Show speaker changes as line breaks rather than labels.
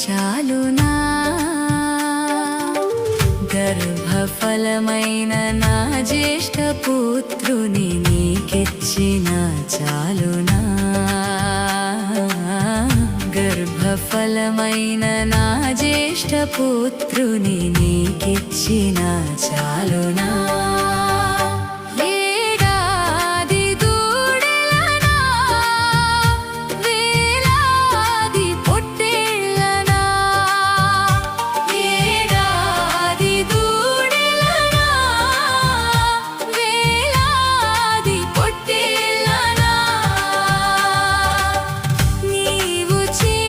చాలునా గర్భఫలమైన నా జ్యేష్ఠ పుత్రుని నీకిచ్చిన చాలునా గర్భఫలమైన నా జ్యేష్ఠ పుత్రుని నీకిచ్చిన చాలునా